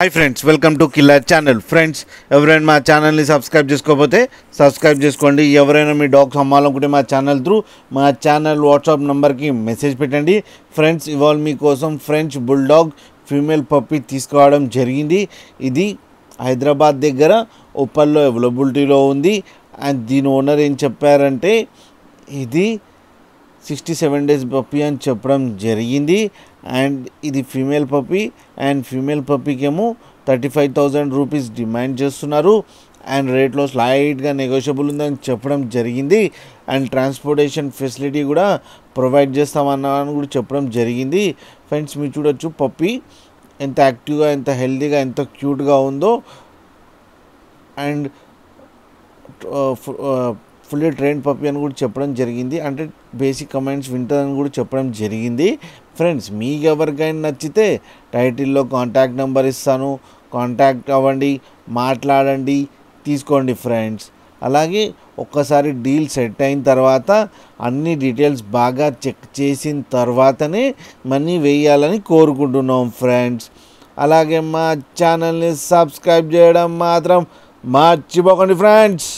Hi friends, welcome to killer channel. Friends, ఎవరైనా మా ఛానల్ని సబ్స్క్రైబ్ చేసుకోకపోతే సబ్స్క్రైబ్ చేసుకోండి. ఎవరైనా మీ డాగ్స్ అమ్మాలనుకుంటే మా ఛానల్ త్రూ మా ఛానల్ వాట్సాప్ నెంబర్కి మెసేజ్ పెట్టండి. ఫ్రెండ్స్, ఇవాళ మీకోసం ఫ్రెంచ్ బుల్డాగ్ ఫీమేల్ పప్పీ తీసుకురావడం జరిగింది. ఇది హైదరాబాద్ దగ్గర ఉప్పల్లో అవైలబిలిటీలో ఉంది. అండ్ దీని ఓనర్ ఏం చెప్పారంటే ఇది 67 days పప్పీ అని చెప్పడం జరిగింది. అండ్ ఇది ఫీమేల్ పప్పీ. అండ్ ఫీమేల్ పప్పీకి ఏమో 35,000 రూపీస్ డిమాండ్ చేస్తున్నారు. అండ్ రేట్లో స్లైట్గా నెగోషియబుల్ ఉందని చెప్పడం జరిగింది. అండ్ ట్రాన్స్పోర్టేషన్ ఫెసిలిటీ కూడా ప్రొవైడ్ చేస్తామని కూడా చెప్పడం జరిగింది. ఫ్రెండ్స్, మీరు చూడొచ్చు పప్పీ ఎంత యాక్టివ్గా, ఎంత హెల్తీగా, ఎంత క్యూట్గా ఉందో. అండ్ ఫుల్లీ ట్రైన్ పప్పీ అని కూడా చెప్పడం జరిగింది. అంటే బేసిక్ కమెంట్స్ వింటుందని కూడా చెప్పడం జరిగింది. ఫ్రెండ్స్, మీకు ఎవరికైనా నచ్చితే టైటిల్లో కాంటాక్ట్ నెంబర్ ఇస్తాను, కాంటాక్ట్ అవ్వండి, మాట్లాడండి, తీసుకోండి ఫ్రెండ్స్. అలాగే ఒక్కసారి డీల్ సెట్ అయిన తర్వాత అన్ని డీటెయిల్స్ బాగా చెక్ చేసిన తర్వాతనే మనీ వేయాలని కోరుకుంటున్నాం ఫ్రెండ్స్. అలాగే మా ఛానల్ని సబ్స్క్రైబ్ చేయడం మాత్రం మర్చిపోకండి ఫ్రెండ్స్.